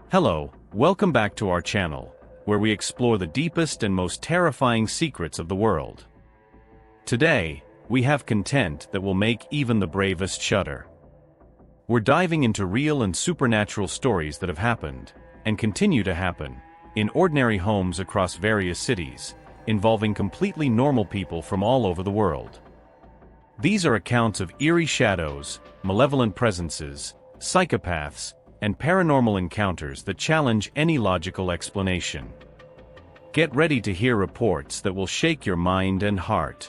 Hello, welcome back to our channel, where we explore the deepest and most terrifying secrets of the world. Today, we have content that will make even the bravest shudder. We're diving into real and supernatural stories that have happened, and continue to happen, in ordinary homes across various cities, involving completely normal people from all over the world. These are accounts of eerie shadows, malevolent presences, psychopaths, and paranormal encounters that challenge any logical explanation. Get ready to hear reports that will shake your mind and heart.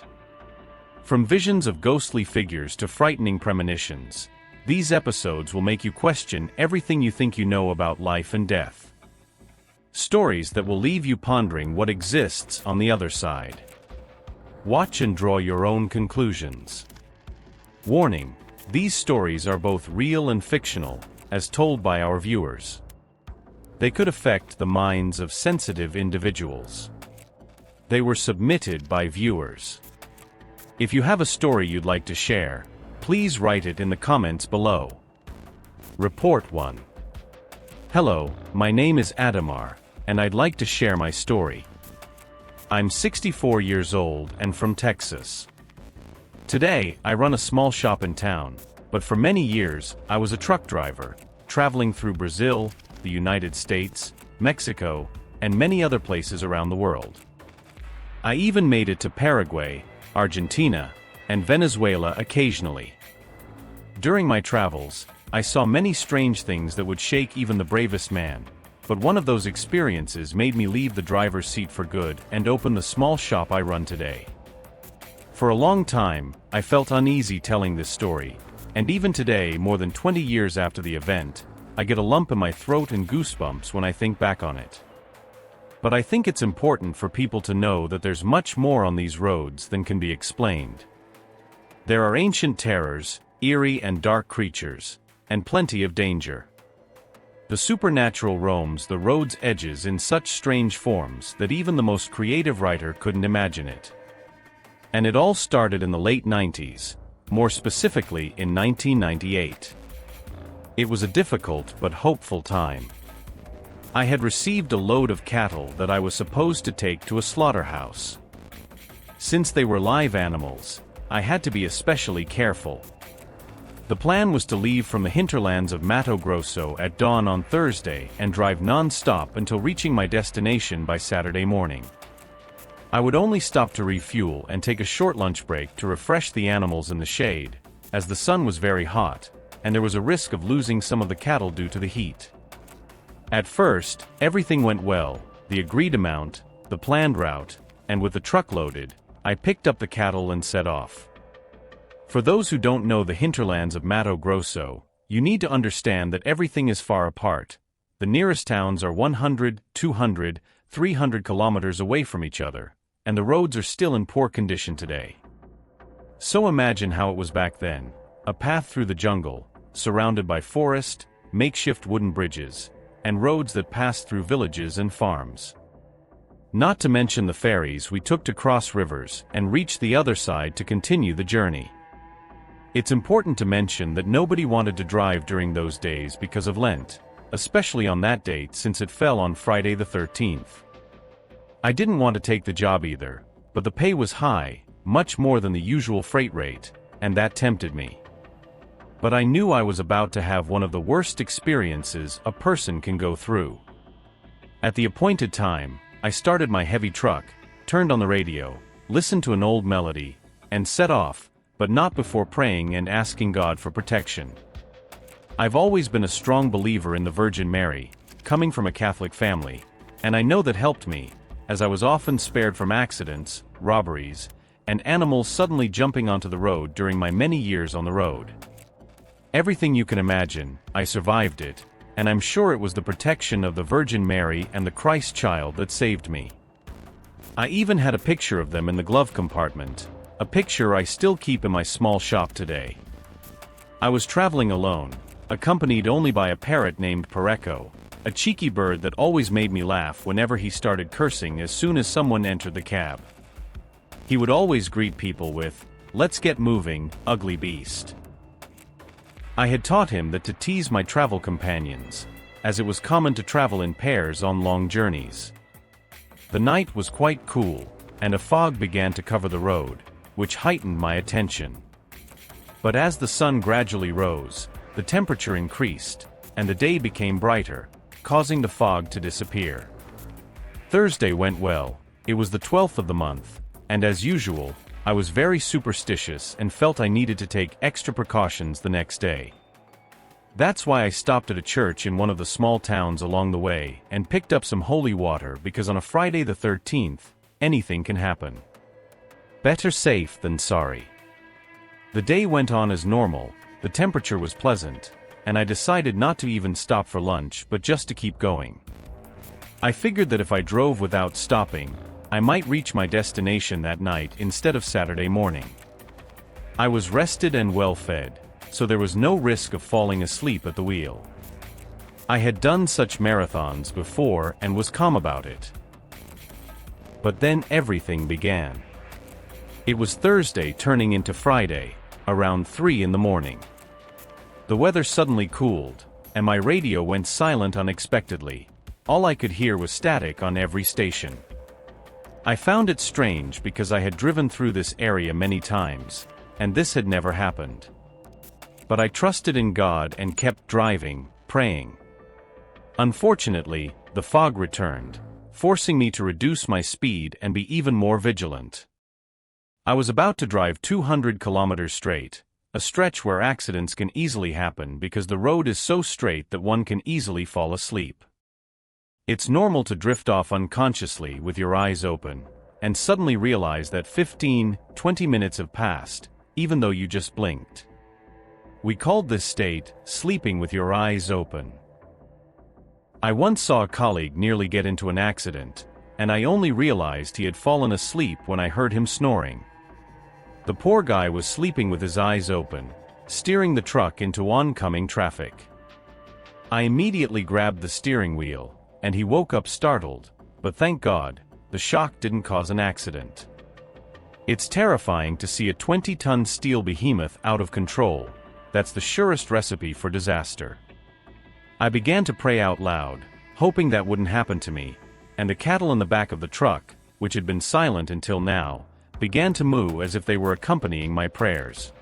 From visions of ghostly figures to frightening premonitions, these episodes will make you question everything you think you know about life and death. Stories that will leave you pondering what exists on the other side. Watch and draw your own conclusions. Warning: these stories are both real and fictional, as told by our viewers. They could affect the minds of sensitive individuals. They were submitted by viewers. If you have a story you'd like to share, please write it in the comments below. Report 1. Hello, my name is Adamar, and I'd like to share my story. I'm 64 years old and from Texas. Today, I run a small shop in town, but for many years, I was a truck driver, traveling through Brazil, the United States, Mexico, and many other places around the world. I even made it to Paraguay, Argentina, and Venezuela occasionally. During my travels, I saw many strange things that would shake even the bravest man, but one of those experiences made me leave the driver's seat for good and open the small shop I run today. For a long time, I felt uneasy telling this story, and even today, more than 20 years after the event, I get a lump in my throat and goosebumps when I think back on it. But I think it's important for people to know that there's much more on these roads than can be explained. There are ancient terrors, eerie and dark creatures, and plenty of danger. The supernatural roams the road's edges in such strange forms that even the most creative writer couldn't imagine it. And it all started in the late 90s, more specifically in 1998. It was a difficult but hopeful time. I had received a load of cattle that I was supposed to take to a slaughterhouse. Since they were live animals, I had to be especially careful. The plan was to leave from the hinterlands of Mato Grosso at dawn on Thursday and drive non-stop until reaching my destination by Saturday morning. I would only stop to refuel and take a short lunch break to refresh the animals in the shade, as the sun was very hot, and there was a risk of losing some of the cattle due to the heat. At first, everything went well, the agreed amount, the planned route, and with the truck loaded, I picked up the cattle and set off. For those who don't know the hinterlands of Mato Grosso, you need to understand that everything is far apart. The nearest towns are 100, 200, 300 kilometers away from each other, and the roads are still in poor condition today. So imagine how it was back then: a path through the jungle, surrounded by forest, makeshift wooden bridges, and roads that passed through villages and farms. Not to mention the ferries we took to cross rivers and reach the other side to continue the journey. It's important to mention that nobody wanted to drive during those days because of Lent, especially on that date since it fell on Friday the 13th. I didn't want to take the job either, but the pay was high, much more than the usual freight rate, and that tempted me. But I knew I was about to have one of the worst experiences a person can go through. At the appointed time, I started my heavy truck, turned on the radio, listened to an old melody, and set off, but not before praying and asking God for protection. I've always been a strong believer in the Virgin Mary, coming from a Catholic family, and I know that helped me, as I was often spared from accidents, robberies, and animals suddenly jumping onto the road during my many years on the road. Everything you can imagine, I survived it, and I'm sure it was the protection of the Virgin Mary and the Christ child that saved me. I even had a picture of them in the glove compartment, a picture I still keep in my small shop today. I was traveling alone, accompanied only by a parrot named Pareco, a cheeky bird that always made me laugh whenever he started cursing as soon as someone entered the cab. He would always greet people with, "Let's get moving, ugly beast." I had taught him that to tease my travel companions, as it was common to travel in pairs on long journeys. The night was quite cool, and a fog began to cover the road, which heightened my attention. But as the sun gradually rose, the temperature increased, and the day became brighter, causing the fog to disappear. Thursday went well. It was the 12th of the month, and as usual, I was very superstitious and felt I needed to take extra precautions the next day. That's why I stopped at a church in one of the small towns along the way and picked up some holy water, because on a Friday the 13th, anything can happen. Better safe than sorry. The day went on as normal, the temperature was pleasant, and I decided not to even stop for lunch but just to keep going. I figured that if I drove without stopping, I might reach my destination that night instead of Saturday morning. I was rested and well fed, so there was no risk of falling asleep at the wheel. I had done such marathons before and was calm about it. But then everything began. It was Thursday turning into Friday, around 3 in the morning. The weather suddenly cooled, and my radio went silent unexpectedly. All I could hear was static on every station. I found it strange because I had driven through this area many times, and this had never happened. But I trusted in God and kept driving, praying. Unfortunately, the fog returned, forcing me to reduce my speed and be even more vigilant. I was about to drive 200 kilometers straight, a stretch where accidents can easily happen because the road is so straight that one can easily fall asleep. It's normal to drift off unconsciously with your eyes open, and suddenly realize that 15-20 minutes have passed, even though you just blinked. We called this state, sleeping with your eyes open. I once saw a colleague nearly get into an accident, and I only realized he had fallen asleep when I heard him snoring. The poor guy was sleeping with his eyes open, steering the truck into oncoming traffic. I immediately grabbed the steering wheel, and he woke up startled, but thank God, the shock didn't cause an accident. It's terrifying to see a 20-ton steel behemoth out of control. That's the surest recipe for disaster. I began to pray out loud, hoping that wouldn't happen to me, and the cattle in the back of the truck, which had been silent until now, began to moo as if they were accompanying my prayers.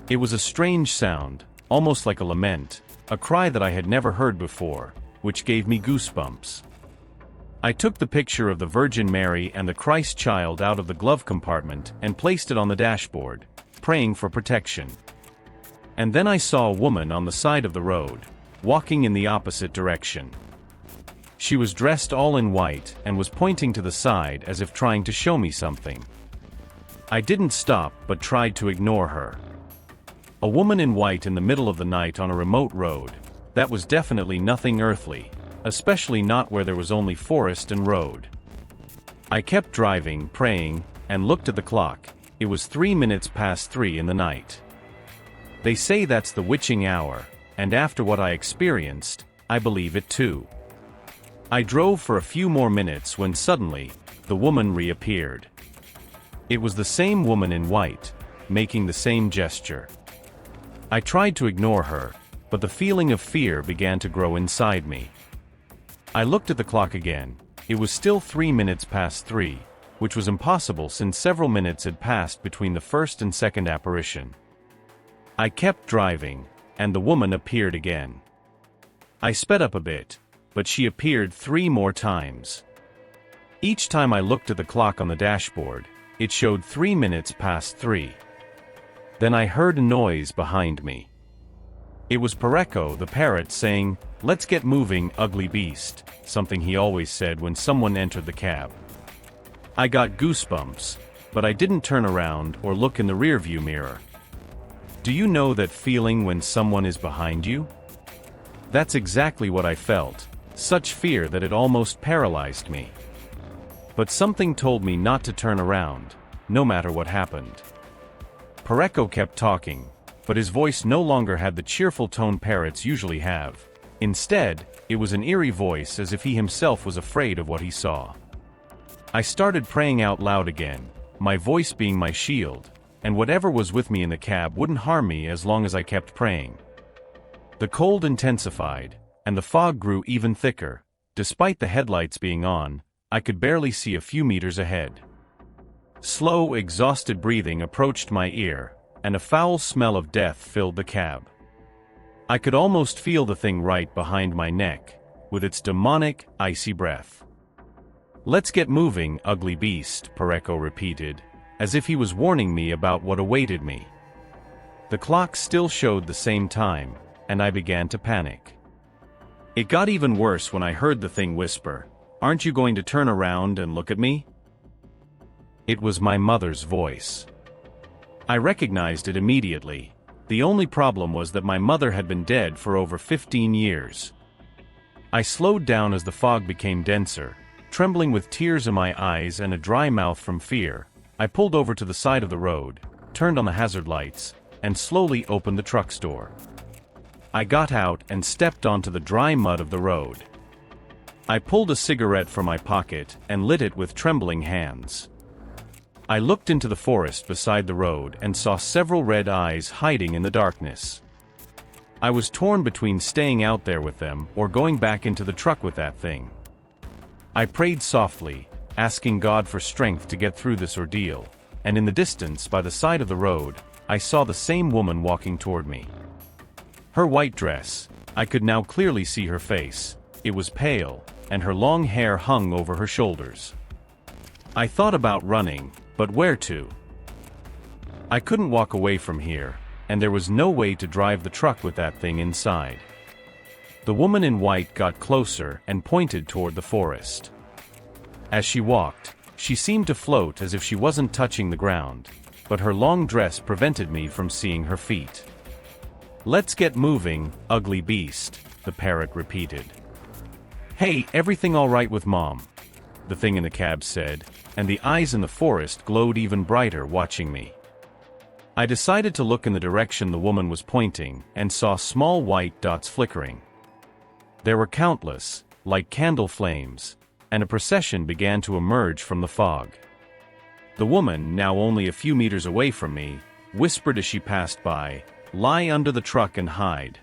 It was a strange sound, almost like a lament, a cry that I had never heard before, which gave me goosebumps. I took the picture of the Virgin Mary and the Christ child out of the glove compartment and placed it on the dashboard, praying for protection. And then I saw a woman on the side of the road, walking in the opposite direction. She was dressed all in white and was pointing to the side as if trying to show me something. I didn't stop but tried to ignore her. A woman in white in the middle of the night on a remote road, that was definitely nothing earthly, especially not where there was only forest and road. I kept driving, praying, and looked at the clock. It was 3 minutes past 3 in the night. They say that's the witching hour, and after what I experienced, I believe it too. I drove for a few more minutes when suddenly, the woman reappeared. It was the same woman in white, making the same gesture. I tried to ignore her, but the feeling of fear began to grow inside me. I looked at the clock again. It was still 3 minutes past 3, which was impossible since several minutes had passed between the first and second apparition. I kept driving, and the woman appeared again. I sped up a bit, but she appeared 3 more times. Each time I looked at the clock on the dashboard, it showed 3 minutes past 3. Then I heard a noise behind me. It was Pareko the parrot saying, "Let's get moving, ugly beast," something he always said when someone entered the cab. I got goosebumps, but I didn't turn around or look in the rearview mirror. Do you know that feeling when someone is behind you? That's exactly what I felt, such fear that it almost paralyzed me. But something told me not to turn around, no matter what happened. Pareko kept talking, but his voice no longer had the cheerful tone parrots usually have. Instead, it was an eerie voice as if he himself was afraid of what he saw. I started praying out loud again, my voice being my shield, and whatever was with me in the cab wouldn't harm me as long as I kept praying. The cold intensified, and the fog grew even thicker. Despite the headlights being on, I could barely see a few meters ahead. Slow, exhausted breathing approached my ear, and a foul smell of death filled the cab. I could almost feel the thing right behind my neck, with its demonic, icy breath. "Let's get moving, ugly beast," Pareco repeated, as if he was warning me about what awaited me. The clock still showed the same time, and I began to panic. It got even worse when I heard the thing whisper, "Aren't you going to turn around and look at me?" It was my mother's voice. I recognized it immediately. The only problem was that my mother had been dead for over 15 years. I slowed down as the fog became denser, trembling with tears in my eyes and a dry mouth from fear. I pulled over to the side of the road, turned on the hazard lights, and slowly opened the truck's door. I got out and stepped onto the dry mud of the road. I pulled a cigarette from my pocket and lit it with trembling hands. I looked into the forest beside the road and saw several red eyes hiding in the darkness. I was torn between staying out there with them or going back into the truck with that thing. I prayed softly, asking God for strength to get through this ordeal, and in the distance by the side of the road, I saw the same woman walking toward me. Her white dress, I could now clearly see her face. It was pale, and her long hair hung over her shoulders. I thought about running, but where to? I couldn't walk away from here, and there was no way to drive the truck with that thing inside. The woman in white got closer and pointed toward the forest. As she walked, she seemed to float as if she wasn't touching the ground, but her long dress prevented me from seeing her feet. "Let's get moving, ugly beast," the parrot repeated. "Hey, everything all right with Mom?" the thing in the cab said, and the eyes in the forest glowed even brighter watching me. I decided to look in the direction the woman was pointing and saw small white dots flickering. There were countless, like candle flames, and a procession began to emerge from the fog. The woman, now only a few meters away from me, whispered as she passed by, "Lie under the truck and hide."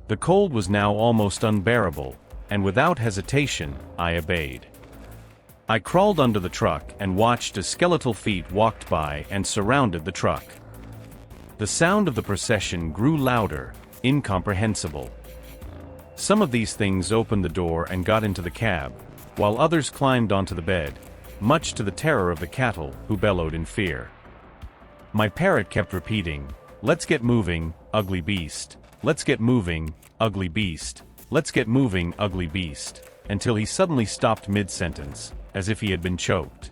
The cold was now almost unbearable, and without hesitation, I obeyed. I crawled under the truck and watched as skeletal feet walked by and surrounded the truck. The sound of the procession grew louder, incomprehensible. Some of these things opened the door and got into the cab, while others climbed onto the bed, much to the terror of the cattle, who bellowed in fear. My parrot kept repeating, "Let's get moving, ugly beast. Let's get moving, ugly beast. Let's get moving, ugly beast," until he suddenly stopped mid-sentence, as if he had been choked.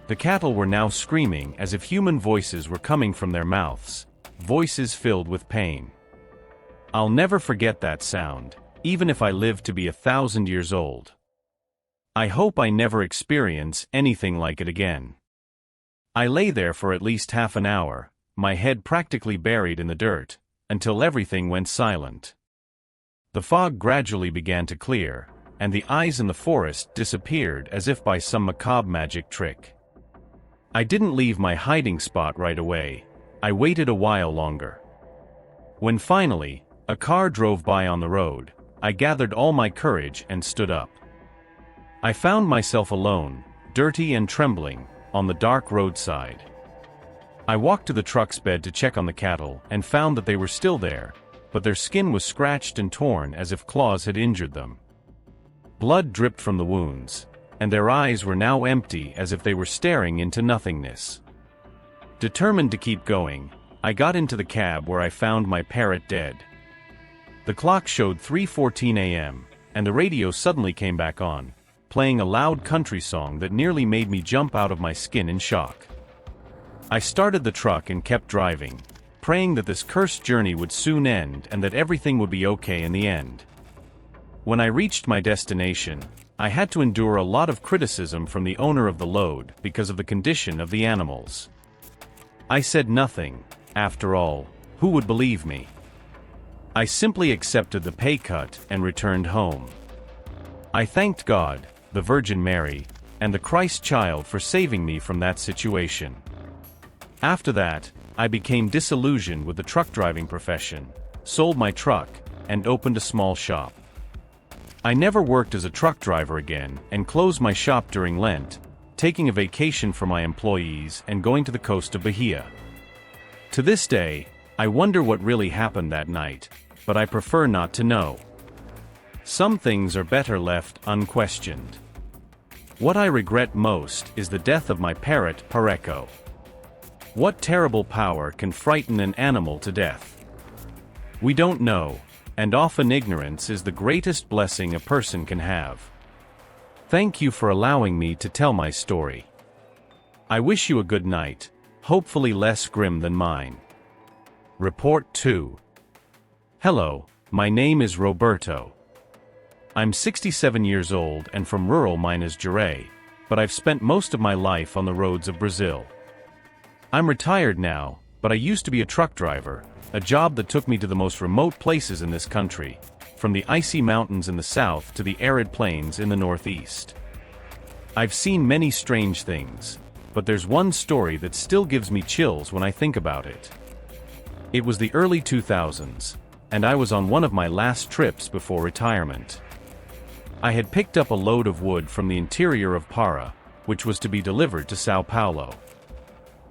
The cattle were now screaming as if human voices were coming from their mouths, voices filled with pain. I'll never forget that sound, even if I live to be 1,000 years old. I hope I never experience anything like it again. I lay there for at least half an hour, my head practically buried in the dirt, until everything went silent. The fog gradually began to clear, and the eyes in the forest disappeared as if by some macabre magic trick. I didn't leave my hiding spot right away. I waited a while longer. When finally, a car drove by on the road, I gathered all my courage and stood up. I found myself alone, dirty and trembling, on the dark roadside. I walked to the truck's bed to check on the cattle and found that they were still there, but their skin was scratched and torn as if claws had injured them. Blood dripped from the wounds, and their eyes were now empty as if they were staring into nothingness. Determined to keep going, I got into the cab where I found my parrot dead. The clock showed 3:14 a.m., and the radio suddenly came back on, playing a loud country song that nearly made me jump out of my skin in shock. I started the truck and kept driving, praying that this cursed journey would soon end and that everything would be okay in the end. When I reached my destination, I had to endure a lot of criticism from the owner of the load because of the condition of the animals. I said nothing. After all, who would believe me? I simply accepted the pay cut and returned home. I thanked God, the Virgin Mary, and the Christ child for saving me from that situation. After that, I became disillusioned with the truck driving profession, sold my truck, and opened a small shop. I never worked as a truck driver again and closed my shop during Lent, taking a vacation for my employees and going to the coast of Bahia. To this day, I wonder what really happened that night, but I prefer not to know. Some things are better left unquestioned. What I regret most is the death of my parrot, Pareco. What terrible power can frighten an animal to death? We don't know, and often ignorance is the greatest blessing a person can have. Thank you for allowing me to tell my story. I wish you a good night, hopefully less grim than mine. Report 2. Hello, my name is Roberto. I'm 67 years old and from rural Minas Gerais, but I've spent most of my life on the roads of Brazil. I'm retired now, but I used to be a truck driver, a job that took me to the most remote places in this country, from the icy mountains in the south to the arid plains in the northeast. I've seen many strange things, but there's one story that still gives me chills when I think about it. It was the early 2000s, and I was on one of my last trips before retirement. I had picked up a load of wood from the interior of Para, which was to be delivered to Sao Paulo.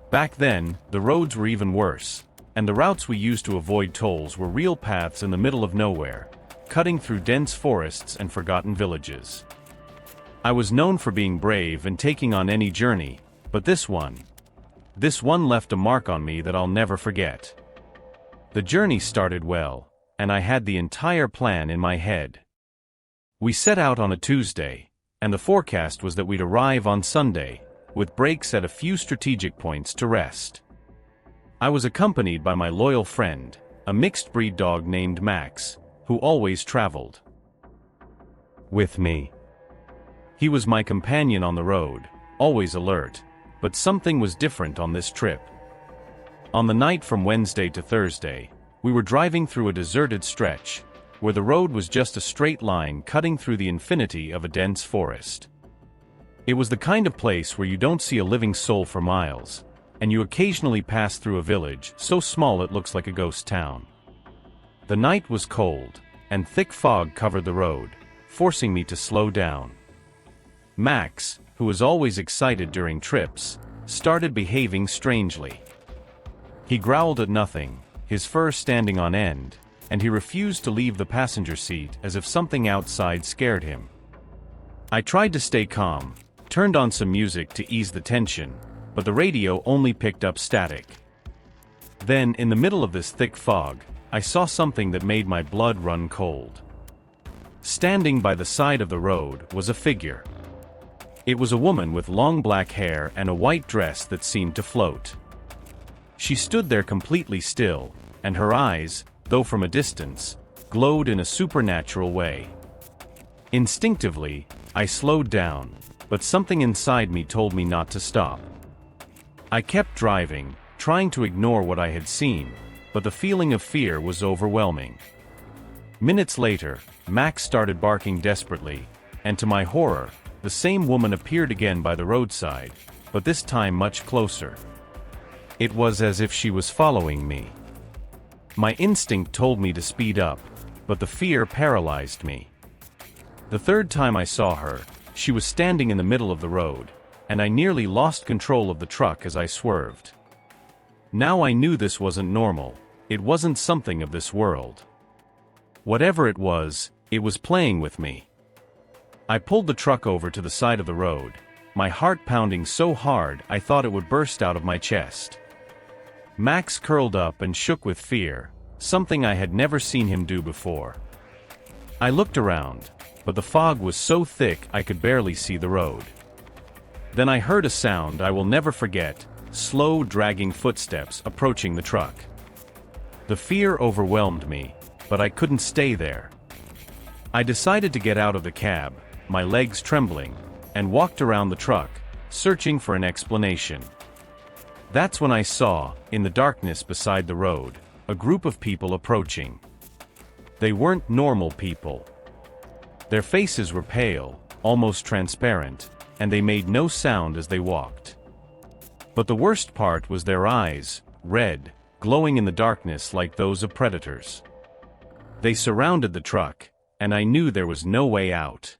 Back then, the roads were even worse, and the routes we used to avoid tolls were real paths in the middle of nowhere, cutting through dense forests and forgotten villages. I was known for being brave and taking on any journey, but this one left a mark on me that I'll never forget. The journey started well, and I had the entire plan in my head. We set out on a Tuesday, and the forecast was that we'd arrive on Sunday, with breaks at a few strategic points to rest. I was accompanied by my loyal friend, a mixed-breed dog named Max, who always traveled with me. He was my companion on the road, always alert, but something was different on this trip. On the night from Wednesday to Thursday, we were driving through a deserted stretch, where the road was just a straight line cutting through the infinity of a dense forest. It was the kind of place where you don't see a living soul for miles, and you occasionally pass through a village so small it looks like a ghost town. The night was cold, and thick fog covered the road, forcing me to slow down. Max, who was always excited during trips, started behaving strangely. He growled at nothing, his fur standing on end, and he refused to leave the passenger seat as if something outside scared him. I tried to stay calm, turned on some music to ease the tension, but the radio only picked up static. Then, in the middle of this thick fog, I saw something that made my blood run cold. Standing by the side of the road was a figure. It was a woman with long black hair and a white dress that seemed to float. She stood there completely still, and her eyes, though from a distance, glowed in a supernatural way. Instinctively, I slowed down, but something inside me told me not to stop. I kept driving, trying to ignore what I had seen, but the feeling of fear was overwhelming. Minutes later, Max started barking desperately, and to my horror, the same woman appeared again by the roadside, but this time much closer. It was as if she was following me. My instinct told me to speed up, but the fear paralyzed me. The third time I saw her, she was standing in the middle of the road, and I nearly lost control of the truck as I swerved. Now I knew this wasn't normal, it wasn't something of this world. Whatever it was playing with me. I pulled the truck over to the side of the road, my heart pounding so hard I thought it would burst out of my chest. Max curled up and shook with fear, something I had never seen him do before. I looked around, but the fog was so thick I could barely see the road. Then I heard a sound I will never forget, slow dragging footsteps approaching the truck. The fear overwhelmed me, but I couldn't stay there. I decided to get out of the cab, my legs trembling, and walked around the truck, searching for an explanation. That's when I saw, in the darkness beside the road, a group of people approaching. They weren't normal people. Their faces were pale, almost transparent, and they made no sound as they walked. But the worst part was their eyes, red, glowing in the darkness like those of predators. They surrounded the truck, and I knew there was no way out.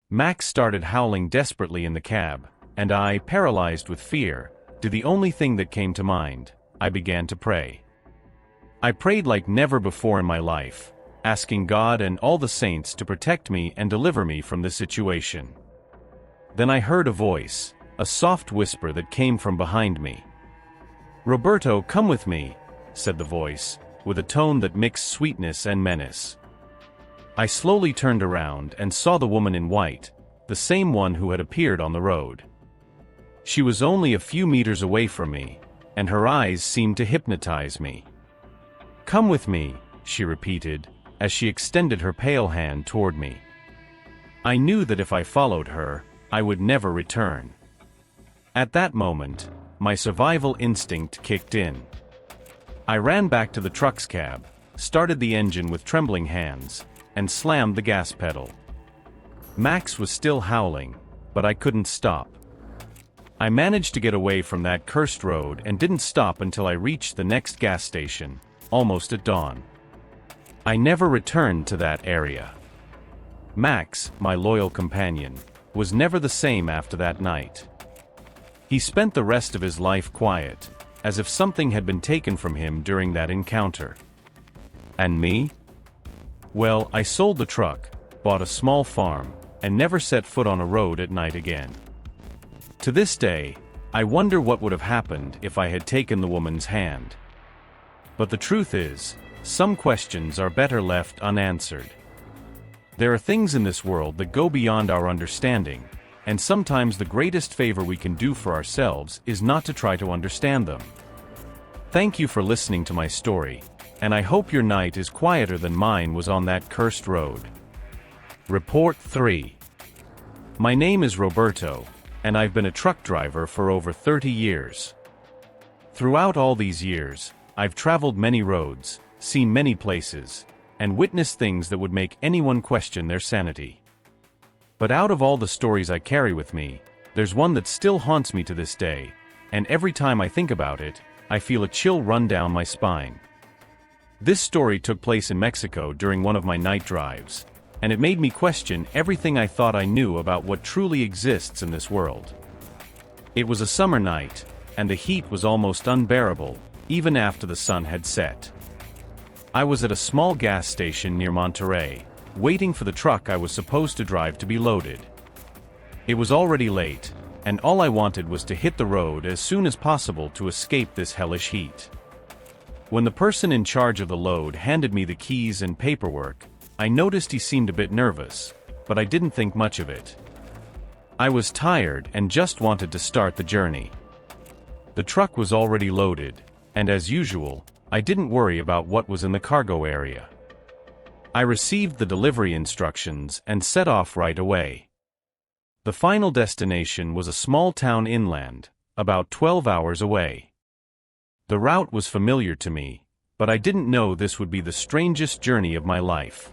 Max started howling desperately in the cab, and I, paralyzed with fear, did the only thing that came to mind. I began to pray. I prayed like never before in my life, asking God and all the saints to protect me and deliver me from this situation. Then I heard a voice, a soft whisper that came from behind me. "Roberto, come with me," said the voice, with a tone that mixed sweetness and menace. I slowly turned around and saw the woman in white, the same one who had appeared on the road. She was only a few meters away from me, and her eyes seemed to hypnotize me. "Come with me," she repeated, as she extended her pale hand toward me. I knew that if I followed her, I would never return. At that moment, my survival instinct kicked in. I ran back to the truck's cab, started the engine with trembling hands, and slammed the gas pedal. Max was still howling, but I couldn't stop. I managed to get away from that cursed road and didn't stop until I reached the next gas station, almost at dawn. I never returned to that area. Max, my loyal companion, was never the same after that night. He spent the rest of his life quiet, as if something had been taken from him during that encounter. And me? Well, I sold the truck, bought a small farm, and never set foot on a road at night again. To this day, I wonder what would have happened if I had taken the woman's hand. But the truth is, some questions are better left unanswered. There are things in this world that go beyond our understanding, and sometimes the greatest favor we can do for ourselves is not to try to understand them. Thank you for listening to my story, and I hope your night is quieter than mine was on that cursed road. Report 3. My name is Roberto, and I've been a truck driver for over 30 years. Throughout all these years, I've traveled many roads, seen many places, and witnessed things that would make anyone question their sanity. But out of all the stories I carry with me, there's one that still haunts me to this day, and every time I think about it, I feel a chill run down my spine. This story took place in Mexico during one of my night drives, and it made me question everything I thought I knew about what truly exists in this world. It was a summer night, and the heat was almost unbearable, even after the sun had set. I was at a small gas station near Monterrey, waiting for the truck I was supposed to drive to be loaded. It was already late, and all I wanted was to hit the road as soon as possible to escape this hellish heat. When the person in charge of the load handed me the keys and paperwork, I noticed he seemed a bit nervous, but I didn't think much of it. I was tired and just wanted to start the journey. The truck was already loaded, and as usual, I didn't worry about what was in the cargo area. I received the delivery instructions and set off right away. The final destination was a small town inland, about 12 hours away. The route was familiar to me, but I didn't know this would be the strangest journey of my life.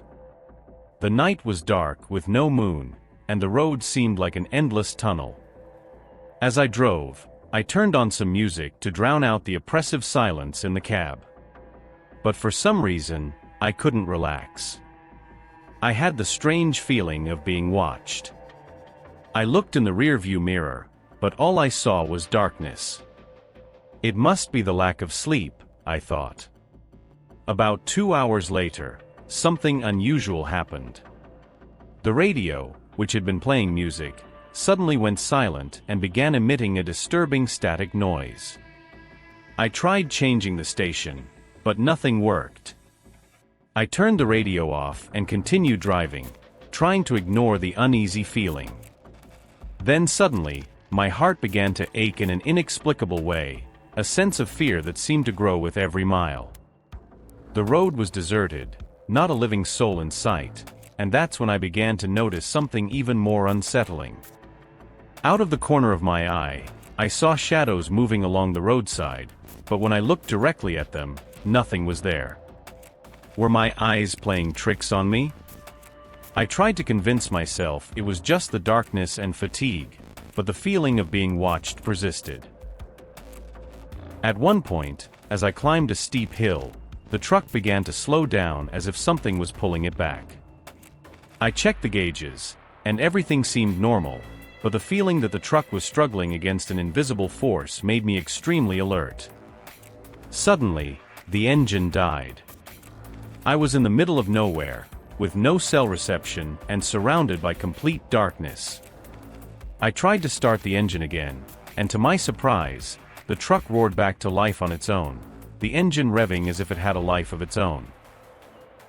The night was dark with no moon, and the road seemed like an endless tunnel. As I drove, I turned on some music to drown out the oppressive silence in the cab. But for some reason, I couldn't relax. I had the strange feeling of being watched. I looked in the rearview mirror, but all I saw was darkness. It must be the lack of sleep, I thought. About 2 hours later, something unusual happened. The radio, which had been playing music, suddenly went silent and began emitting a disturbing static noise. I tried changing the station, but nothing worked. I turned the radio off and continued driving, trying to ignore the uneasy feeling. Then suddenly, my heart began to ache in an inexplicable way, a sense of fear that seemed to grow with every mile. The road was deserted, not a living soul in sight, and that's when I began to notice something even more unsettling. Out of the corner of my eye, I saw shadows moving along the roadside, but when I looked directly at them, nothing was there. Were my eyes playing tricks on me? I tried to convince myself it was just the darkness and fatigue, but the feeling of being watched persisted. At one point, as I climbed a steep hill, the truck began to slow down as if something was pulling it back. I checked the gauges, and everything seemed normal, but the feeling that the truck was struggling against an invisible force made me extremely alert. Suddenly, the engine died. I was in the middle of nowhere, with no cell reception and surrounded by complete darkness. I tried to start the engine again, and to my surprise, the truck roared back to life on its own, the engine revving as if it had a life of its own.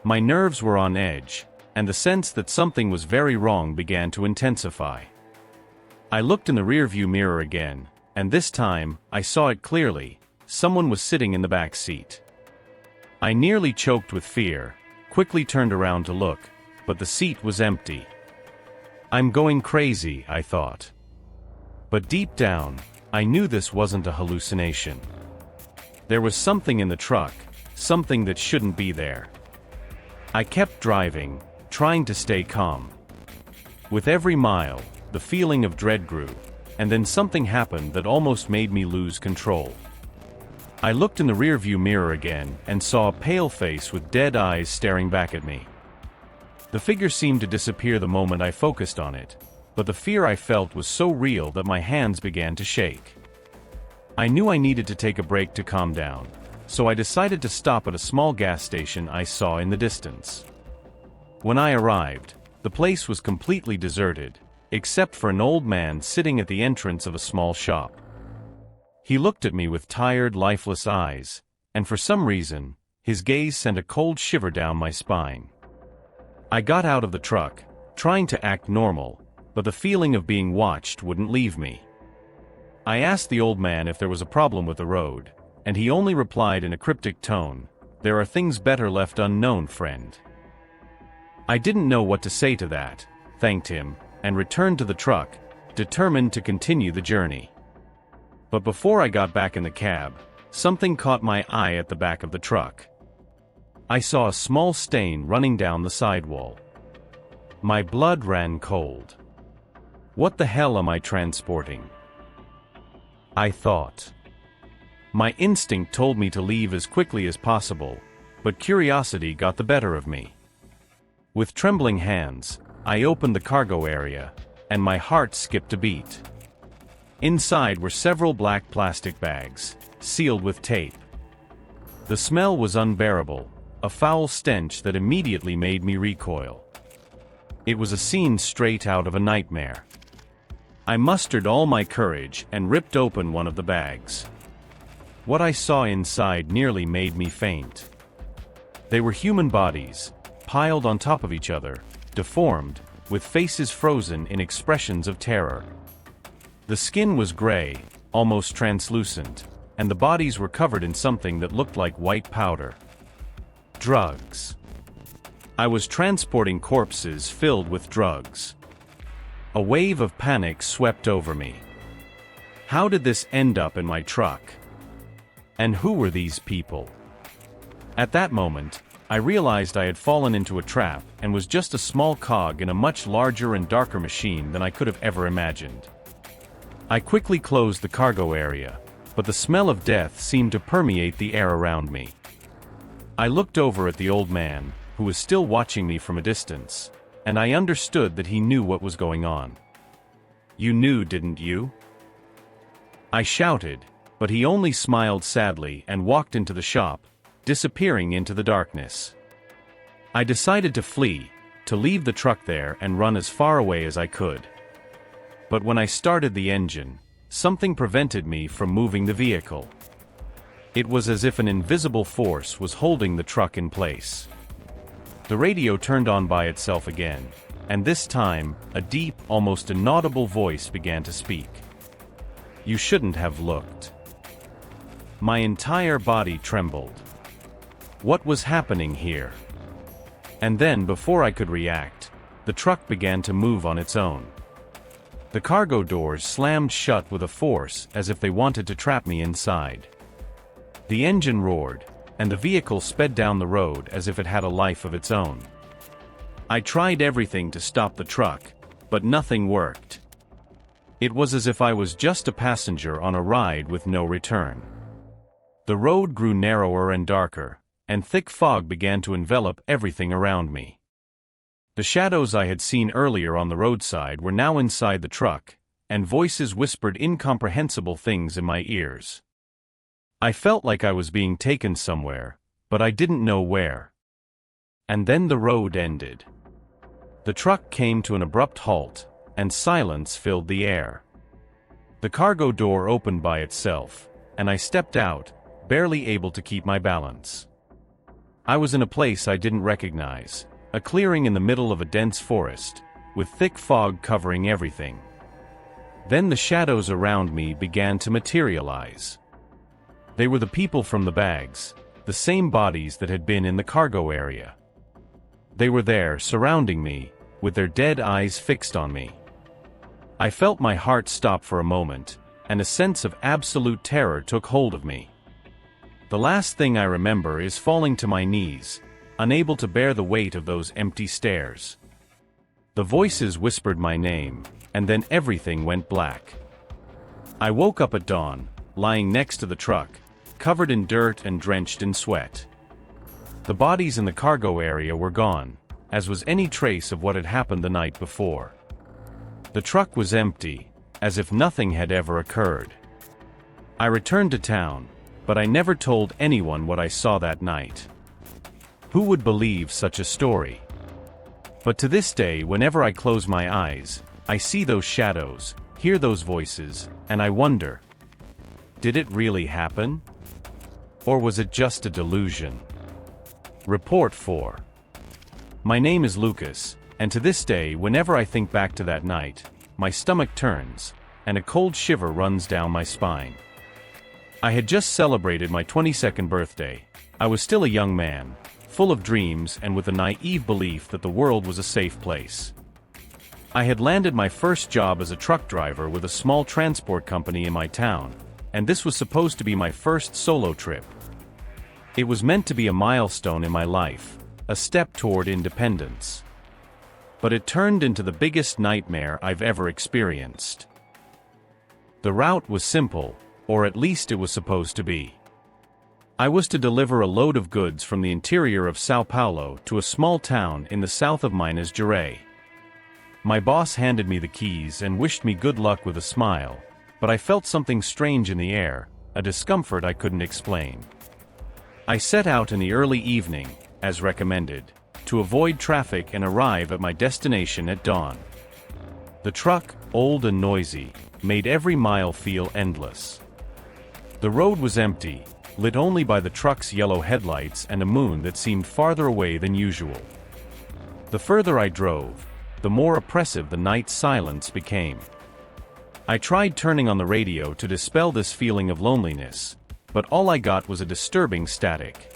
My nerves were on edge, and the sense that something was very wrong began to intensify. I looked in the rearview mirror again, and this time, I saw it clearly. Someone was sitting in the back seat. I nearly choked with fear, quickly turned around to look, but the seat was empty. I'm going crazy, I thought. But deep down, I knew this wasn't a hallucination. There was something in the truck, something that shouldn't be there. I kept driving, trying to stay calm. With every mile, the feeling of dread grew, and then something happened that almost made me lose control. I looked in the rearview mirror again and saw a pale face with dead eyes staring back at me. The figure seemed to disappear the moment I focused on it, but the fear I felt was so real that my hands began to shake. I knew I needed to take a break to calm down, so I decided to stop at a small gas station I saw in the distance. When I arrived, the place was completely deserted, except for an old man sitting at the entrance of a small shop. He looked at me with tired, lifeless eyes, and for some reason, his gaze sent a cold shiver down my spine. I got out of the truck, trying to act normal, but the feeling of being watched wouldn't leave me. I asked the old man if there was a problem with the road, and he only replied in a cryptic tone, "There are things better left unknown, friend." I didn't know what to say to that, thanked him, and returned to the truck, determined to continue the journey. But before I got back in the cab, something caught my eye at the back of the truck. I saw a small stain running down the sidewall. My blood ran cold. What the hell am I transporting? I thought. My instinct told me to leave as quickly as possible, but curiosity got the better of me. With trembling hands, I opened the cargo area, and my heart skipped a beat. Inside were several black plastic bags, sealed with tape. The smell was unbearable, a foul stench that immediately made me recoil. It was a scene straight out of a nightmare. I mustered all my courage and ripped open one of the bags. What I saw inside nearly made me faint. They were human bodies, piled on top of each other, deformed, with faces frozen in expressions of terror. The skin was gray, almost translucent, and the bodies were covered in something that looked like white powder. Drugs. I was transporting corpses filled with drugs. A wave of panic swept over me. How did this end up in my truck? And who were these people? At that moment, I realized I had fallen into a trap and was just a small cog in a much larger and darker machine than I could have ever imagined. I quickly closed the cargo area, but the smell of death seemed to permeate the air around me. I looked over at the old man, who was still watching me from a distance, and I understood that he knew what was going on. "You knew, didn't you?" I shouted, but he only smiled sadly and walked into the shop, disappearing into the darkness. I decided to flee, to leave the truck there and run as far away as I could. But when I started the engine, something prevented me from moving the vehicle. It was as if an invisible force was holding the truck in place. The radio turned on by itself again, and this time, a deep, almost inaudible voice began to speak. "You shouldn't have looked." My entire body trembled. What was happening here? And then, before I could react, the truck began to move on its own. The cargo doors slammed shut with a force as if they wanted to trap me inside. The engine roared, and the vehicle sped down the road as if it had a life of its own. I tried everything to stop the truck, but nothing worked. It was as if I was just a passenger on a ride with no return. The road grew narrower and darker, and thick fog began to envelop everything around me. The shadows I had seen earlier on the roadside were now inside the truck, and voices whispered incomprehensible things in my ears. I felt like I was being taken somewhere, but I didn't know where. And then the road ended. The truck came to an abrupt halt, and silence filled the air. The cargo door opened by itself, and I stepped out, barely able to keep my balance. I was in a place I didn't recognize, a clearing in the middle of a dense forest, with thick fog covering everything. Then the shadows around me began to materialize. They were the people from the bags, the same bodies that had been in the cargo area. They were there, surrounding me, with their dead eyes fixed on me. I felt my heart stop for a moment, and a sense of absolute terror took hold of me. The last thing I remember is falling to my knees, unable to bear the weight of those empty stares. The voices whispered my name, and then everything went black. I woke up at dawn, lying next to the truck, covered in dirt and drenched in sweat. The bodies in the cargo area were gone, as was any trace of what had happened the night before. The truck was empty, as if nothing had ever occurred. I returned to town, but I never told anyone what I saw that night. Who would believe such a story? But to this day, whenever I close my eyes, I see those shadows, hear those voices, and I wonder, did it really happen? Or was it just a delusion? Report 4. My name is Lucas, and to this day, whenever I think back to that night, my stomach turns, and a cold shiver runs down my spine. I had just celebrated my 22nd birthday. I was still a young man, full of dreams and with a naive belief that the world was a safe place. I had landed my first job as a truck driver with a small transport company in my town, and this was supposed to be my first solo trip. It was meant to be a milestone in my life, a step toward independence. But it turned into the biggest nightmare I've ever experienced. The route was simple, or at least it was supposed to be. I was to deliver a load of goods from the interior of São Paulo to a small town in the south of Minas Gerais. My boss handed me the keys and wished me good luck with a smile, but I felt something strange in the air, a discomfort I couldn't explain. I set out in the early evening, as recommended, to avoid traffic and arrive at my destination at dawn. The truck, old and noisy, made every mile feel endless. The road was empty, lit only by the truck's yellow headlights and a moon that seemed farther away than usual. The further I drove, the more oppressive the night silence became. I tried turning on the radio to dispel this feeling of loneliness, but all I got was a disturbing static.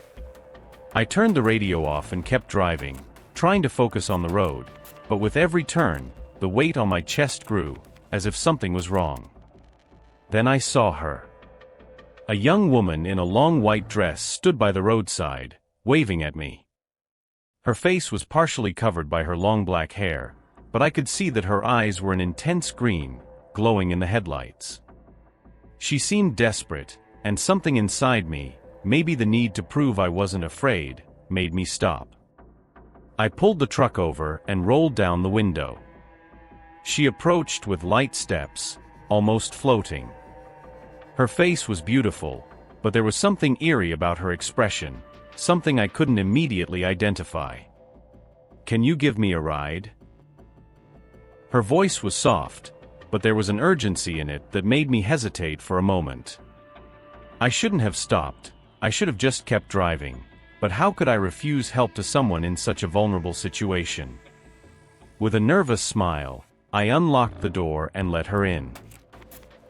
I turned the radio off and kept driving, trying to focus on the road, but with every turn, the weight on my chest grew, as if something was wrong. Then I saw her. A young woman in a long white dress stood by the roadside, waving at me. Her face was partially covered by her long black hair, but I could see that her eyes were an intense green, glowing in the headlights. She seemed desperate, and something inside me, maybe the need to prove I wasn't afraid, made me stop. I pulled the truck over and rolled down the window. She approached with light steps, almost floating. Her face was beautiful, but there was something eerie about her expression, something I couldn't immediately identify. "Can you give me a ride?" Her voice was soft, but there was an urgency in it that made me hesitate for a moment. I shouldn't have stopped, I should have just kept driving, but how could I refuse help to someone in such a vulnerable situation? With a nervous smile, I unlocked the door and let her in.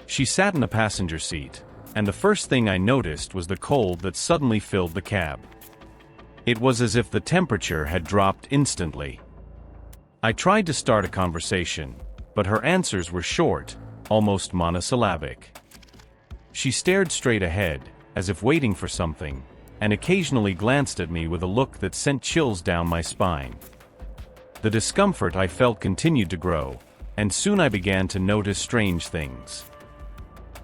She sat in the passenger seat, and the first thing I noticed was the cold that suddenly filled the cab. It was as if the temperature had dropped instantly. I tried to start a conversation, but her answers were short, almost monosyllabic. She stared straight ahead, as if waiting for something, and occasionally glanced at me with a look that sent chills down my spine. The discomfort I felt continued to grow, and soon I began to notice strange things.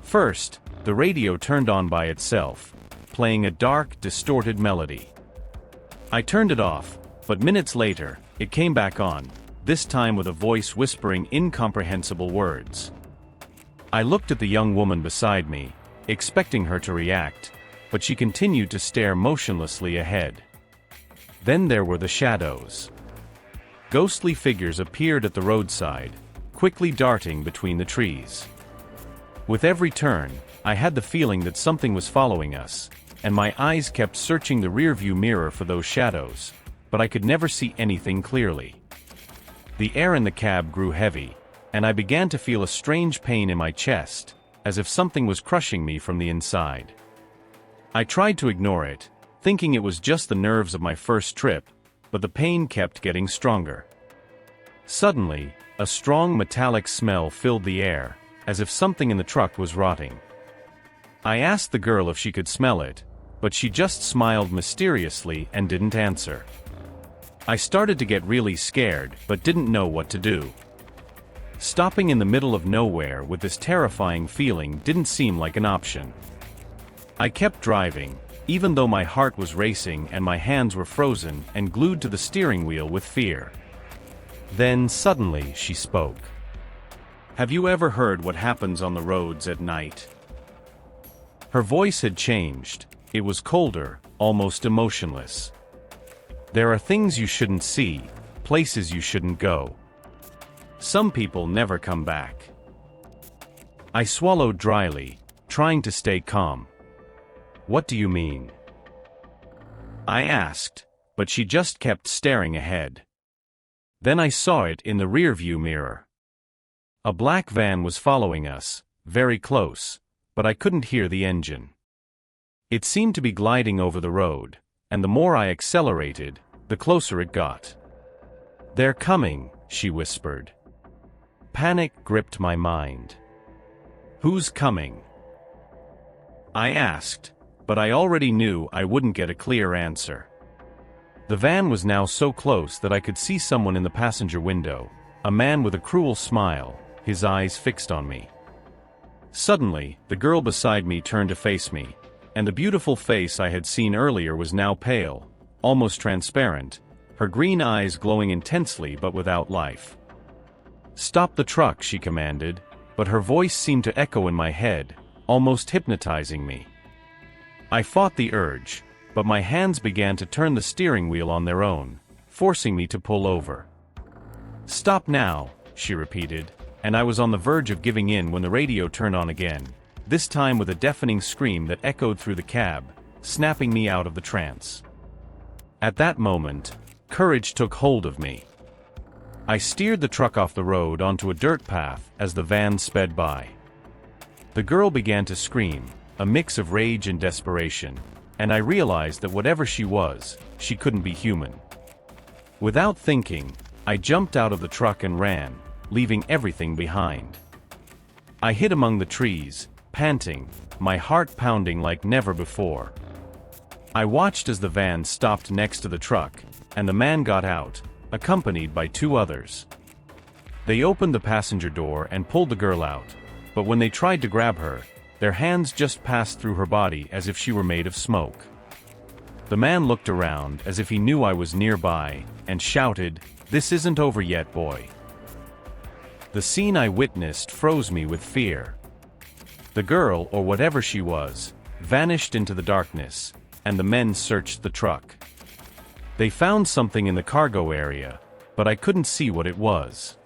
First, the radio turned on by itself, playing a dark, distorted melody. I turned it off, but minutes later, it came back on, this time with a voice whispering incomprehensible words. I looked at the young woman beside me, expecting her to react, but she continued to stare motionlessly ahead. Then there were the shadows. Ghostly figures appeared at the roadside, quickly darting between the trees. With every turn, I had the feeling that something was following us, and my eyes kept searching the rearview mirror for those shadows, but I could never see anything clearly. The air in the cab grew heavy, and I began to feel a strange pain in my chest, as if something was crushing me from the inside. I tried to ignore it, thinking it was just the nerves of my first trip, but the pain kept getting stronger. Suddenly, a strong metallic smell filled the air, as if something in the truck was rotting. I asked the girl if she could smell it, but she just smiled mysteriously and didn't answer. I started to get really scared, but didn't know what to do. Stopping in the middle of nowhere with this terrifying feeling didn't seem like an option. I kept driving, even though my heart was racing and my hands were frozen and glued to the steering wheel with fear. Then suddenly she spoke. "Have you ever heard what happens on the roads at night?" Her voice had changed. It was colder, almost emotionless. "There are things you shouldn't see, places you shouldn't go. Some people never come back." I swallowed dryly, trying to stay calm. "What do you mean?" I asked, but she just kept staring ahead. Then I saw it in the rearview mirror. A black van was following us, very close, but I couldn't hear the engine. It seemed to be gliding over the road, and the more I accelerated, the closer it got. "They're coming," she whispered. Panic gripped my mind. "Who's coming?" I asked, but I already knew I wouldn't get a clear answer. The van was now so close that I could see someone in the passenger window, a man with a cruel smile, his eyes fixed on me. Suddenly, the girl beside me turned to face me, and the beautiful face I had seen earlier was now pale, almost transparent, her green eyes glowing intensely but without life. "Stop the truck," she commanded, but her voice seemed to echo in my head, almost hypnotizing me. I fought the urge, but my hands began to turn the steering wheel on their own, forcing me to pull over. "Stop now," she repeated, and I was on the verge of giving in when the radio turned on again, this time with a deafening scream that echoed through the cab, snapping me out of the trance. At that moment, courage took hold of me. I steered the truck off the road onto a dirt path as the van sped by. The girl began to scream, a mix of rage and desperation, and I realized that whatever she was, she couldn't be human. Without thinking, I jumped out of the truck and ran, leaving everything behind. I hid among the trees, panting, my heart pounding like never before. I watched as the van stopped next to the truck, and the man got out, accompanied by two others. They opened the passenger door and pulled the girl out, but when they tried to grab her, their hands just passed through her body as if she were made of smoke. The man looked around as if he knew I was nearby, and shouted, "This isn't over yet, boy." The scene I witnessed froze me with fear. The girl, or whatever she was, vanished into the darkness, and the men searched the truck. They found something in the cargo area, but I couldn't see what it was.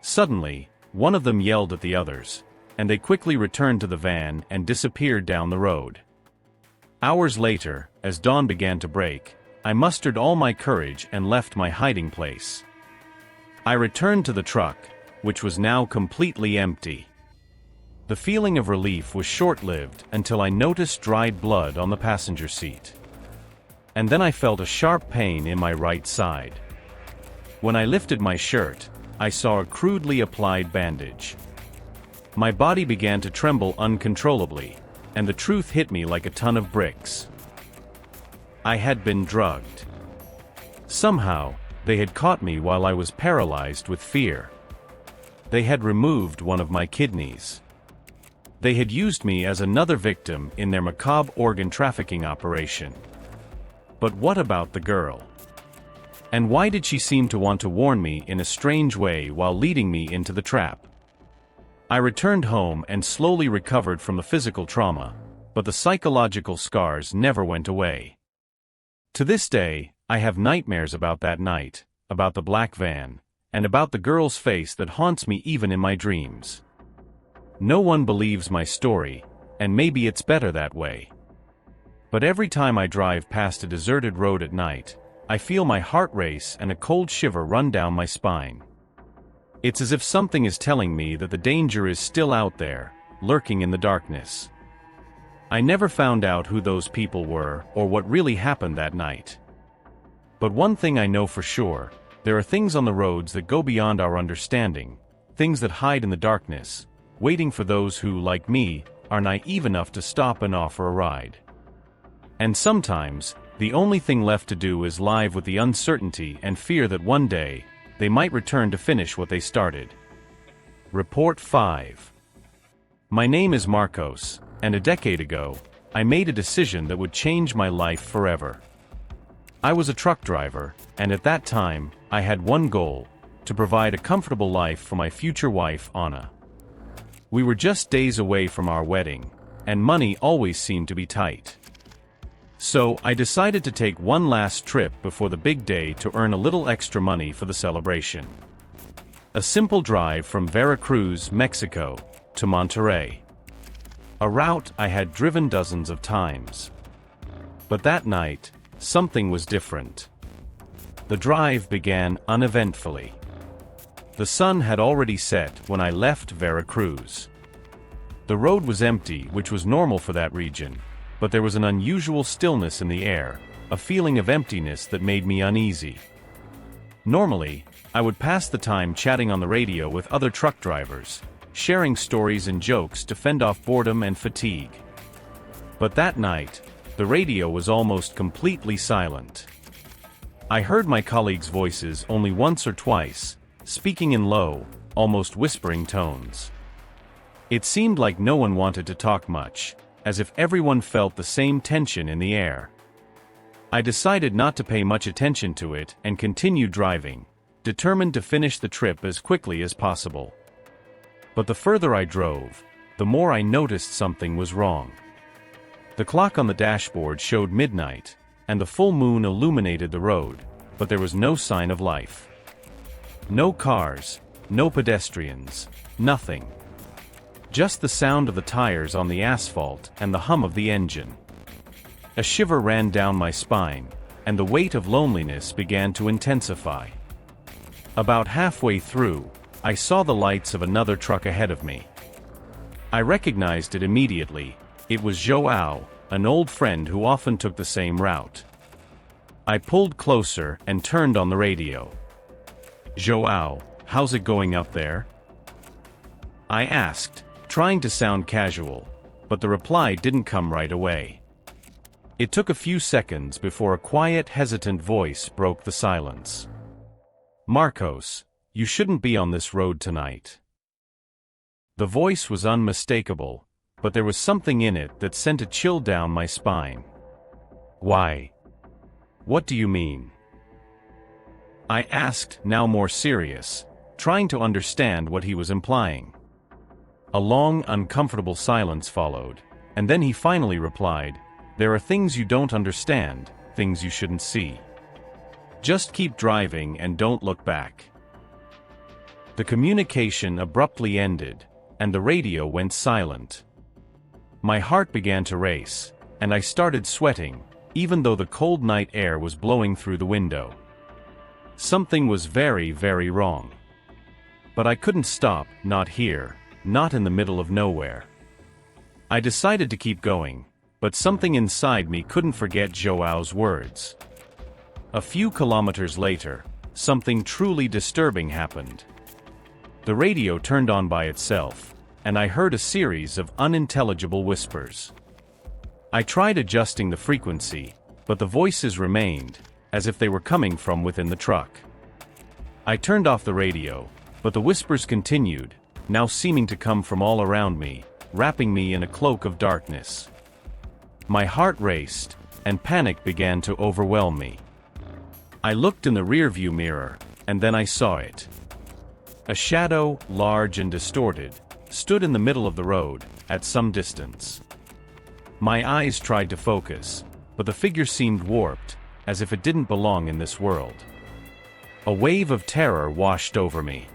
Suddenly, one of them yelled at the others, and they quickly returned to the van and disappeared down the road. Hours later, as dawn began to break, I mustered all my courage and left my hiding place. I returned to the truck, which was now completely empty. The feeling of relief was short-lived until I noticed dried blood on the passenger seat. And then I felt a sharp pain in my right side. When I lifted my shirt, I saw a crudely applied bandage. My body began to tremble uncontrollably, and the truth hit me like a ton of bricks. I had been drugged. Somehow, they had caught me while I was paralyzed with fear. They had removed one of my kidneys. They had used me as another victim in their macabre organ trafficking operation. But what about the girl? And why did she seem to want to warn me in a strange way while leading me into the trap? I returned home and slowly recovered from the physical trauma, but the psychological scars never went away. To this day, I have nightmares about that night, about the black van, and about the girl's face that haunts me even in my dreams. No one believes my story, and maybe it's better that way. But every time I drive past a deserted road at night, I feel my heart race and a cold shiver run down my spine. It's as if something is telling me that the danger is still out there, lurking in the darkness. I never found out who those people were or what really happened that night. But one thing I know for sure, there are things on the roads that go beyond our understanding, things that hide in the darkness, waiting for those who, like me, are naive enough to stop and offer a ride. And sometimes, the only thing left to do is live with the uncertainty and fear that one day, they might return to finish what they started. Report 5. My name is Marcos, and a decade ago, I made a decision that would change my life forever. I was a truck driver, and at that time, I had one goal: to provide a comfortable life for my future wife, Anna. We were just days away from our wedding, and money always seemed to be tight. So, I decided to take one last trip before the big day to earn a little extra money for the celebration. A simple drive from Veracruz, Mexico, to Monterrey. A route I had driven dozens of times. But that night, something was different. The drive began uneventfully. The sun had already set when I left Veracruz. The road was empty, which was normal for that region, but there was an unusual stillness in the air, a feeling of emptiness that made me uneasy. Normally, I would pass the time chatting on the radio with other truck drivers, sharing stories and jokes to fend off boredom and fatigue. But that night, the radio was almost completely silent. I heard my colleagues' voices only once or twice, speaking in low, almost whispering tones. It seemed like no one wanted to talk much, as if everyone felt the same tension in the air. I decided not to pay much attention to it and continued driving, determined to finish the trip as quickly as possible. But the further I drove, the more I noticed something was wrong. The clock on the dashboard showed midnight, and the full moon illuminated the road, but there was no sign of life. No cars, no pedestrians, nothing. Just the sound of the tires on the asphalt and the hum of the engine. A shiver ran down my spine, and the weight of loneliness began to intensify. About halfway through, I saw the lights of another truck ahead of me. I recognized it immediately. It was Joao, an old friend who often took the same route. I pulled closer and turned on the radio. "Joao, how's it going up there?" I asked, trying to sound casual, but the reply didn't come right away. It took a few seconds before a quiet, hesitant voice broke the silence. "Marcos, you shouldn't be on this road tonight." The voice was unmistakable, but there was something in it that sent a chill down my spine. "Why? What do you mean?" I asked, now more serious, trying to understand what he was implying. A long, uncomfortable silence followed, and then he finally replied, "There are things you don't understand, things you shouldn't see. Just keep driving and don't look back." The communication abruptly ended, and the radio went silent. My heart began to race, and I started sweating, even though the cold night air was blowing through the window. Something was very, very wrong. But I couldn't stop, not here. Not in the middle of nowhere. I decided to keep going, but something inside me couldn't forget Joao's words. A few kilometers later, something truly disturbing happened. The radio turned on by itself, and I heard a series of unintelligible whispers. I tried adjusting the frequency, but the voices remained, as if they were coming from within the truck. I turned off the radio, but the whispers continued, now seeming to come from all around me, wrapping me in a cloak of darkness. My heart raced, and panic began to overwhelm me. I looked in the rearview mirror, and then I saw it. A shadow, large and distorted, stood in the middle of the road, at some distance. My eyes tried to focus, but the figure seemed warped, as if it didn't belong in this world. A wave of terror washed over me.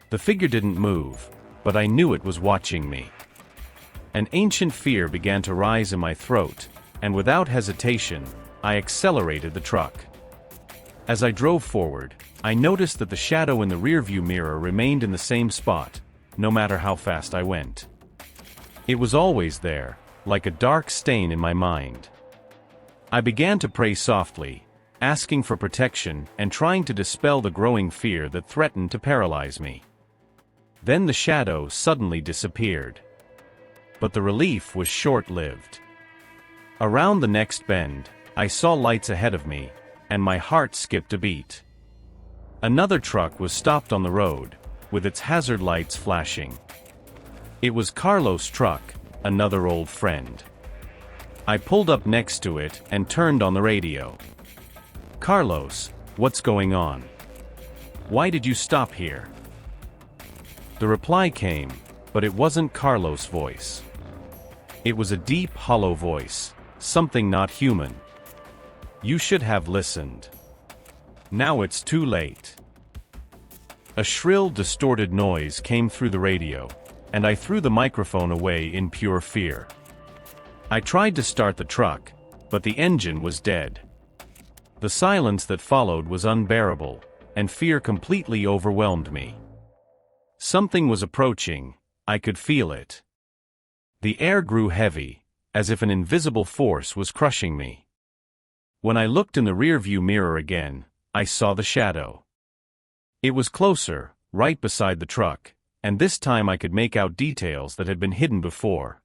The figure didn't move, but I knew it was watching me. An ancient fear began to rise in my throat, and without hesitation, I accelerated the truck. As I drove forward, I noticed that the shadow in the rearview mirror remained in the same spot, no matter how fast I went. It was always there, like a dark stain in my mind. I began to pray softly, asking for protection and trying to dispel the growing fear that threatened to paralyze me. Then the shadow suddenly disappeared. But the relief was short-lived. Around the next bend, I saw lights ahead of me, and my heart skipped a beat. Another truck was stopped on the road, with its hazard lights flashing. It was Carlos' truck, another old friend. I pulled up next to it and turned on the radio. "Carlos, what's going on? Why did you stop here?" The reply came, but it wasn't Carlos' voice. It was a deep, hollow voice, something not human. "You should have listened. Now it's too late." A shrill, distorted noise came through the radio, and I threw the microphone away in pure fear. I tried to start the truck, but the engine was dead. The silence that followed was unbearable, and fear completely overwhelmed me. Something was approaching, I could feel it. The air grew heavy, as if an invisible force was crushing me. When I looked in the rearview mirror again, I saw the shadow. It was closer, right beside the truck, and this time I could make out details that had been hidden before.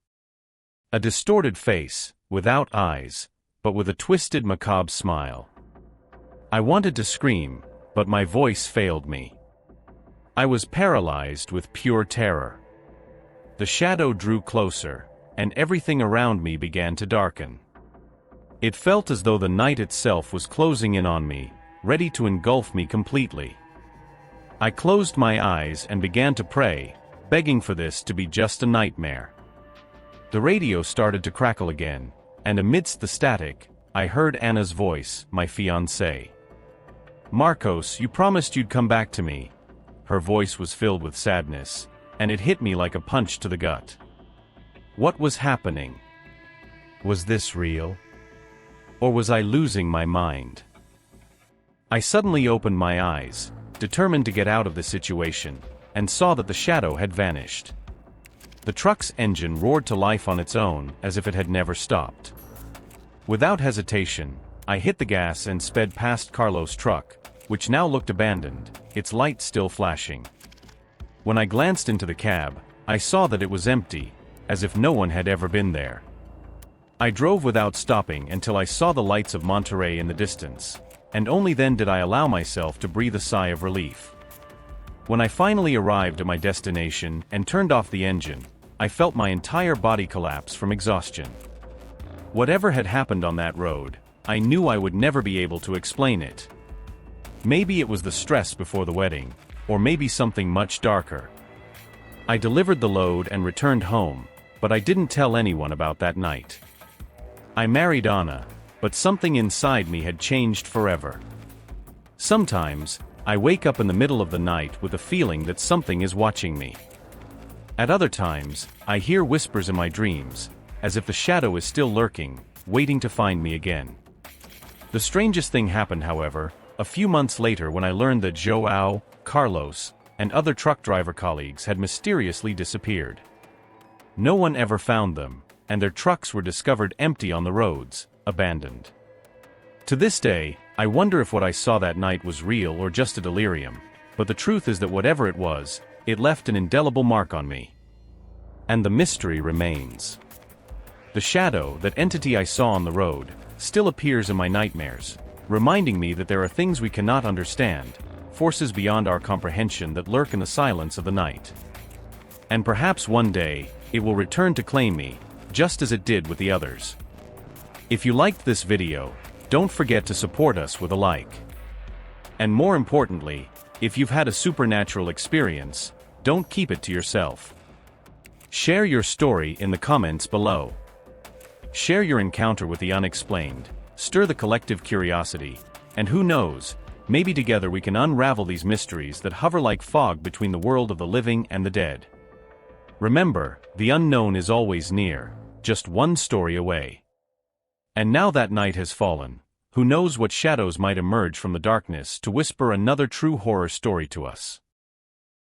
A distorted face, without eyes, but with a twisted, macabre smile. I wanted to scream, but my voice failed me. I was paralyzed with pure terror. The shadow drew closer, and everything around me began to darken. It felt as though the night itself was closing in on me, ready to engulf me completely. I closed my eyes and began to pray, begging for this to be just a nightmare. The radio started to crackle again, and amidst the static, I heard Anna's voice, my fiancé. "Marcos, you promised you'd come back to me." Her voice was filled with sadness, and it hit me like a punch to the gut. What was happening? Was this real? Or was I losing my mind? I suddenly opened my eyes, determined to get out of the situation, and saw that the shadow had vanished. The truck's engine roared to life on its own, as if it had never stopped. Without hesitation, I hit the gas and sped past Carlos' truck, which now looked abandoned, its lights still flashing. When I glanced into the cab, I saw that it was empty, as if no one had ever been there. I drove without stopping until I saw the lights of Monterey in the distance, and only then did I allow myself to breathe a sigh of relief. When I finally arrived at my destination and turned off the engine, I felt my entire body collapse from exhaustion. Whatever had happened on that road, I knew I would never be able to explain it. Maybe it was the stress before the wedding, or maybe something much darker. I delivered the load and returned home, but I didn't tell anyone about that night. I married Anna, but something inside me had changed forever. Sometimes, I wake up in the middle of the night with a feeling that something is watching me. At other times, I hear whispers in my dreams, as if the shadow is still lurking, waiting to find me again. The strangest thing happened, however, a few months later when I learned that João, Carlos, and other truck driver colleagues had mysteriously disappeared. No one ever found them, and their trucks were discovered empty on the roads, abandoned. To this day, I wonder if what I saw that night was real or just a delirium, but the truth is that whatever it was, it left an indelible mark on me. And the mystery remains. The shadow, that entity I saw on the road, still appears in my nightmares, reminding me that there are things we cannot understand, forces beyond our comprehension that lurk in the silence of the night. And perhaps one day, it will return to claim me, just as it did with the others. If you liked this video, don't forget to support us with a like. And more importantly, if you've had a supernatural experience, don't keep it to yourself. Share your story in the comments below. Share your encounter with the unexplained, stir the collective curiosity, and who knows, maybe together we can unravel these mysteries that hover like fog between the world of the living and the dead. Remember, the unknown is always near, just one story away. And now that night has fallen, who knows what shadows might emerge from the darkness to whisper another true horror story to us.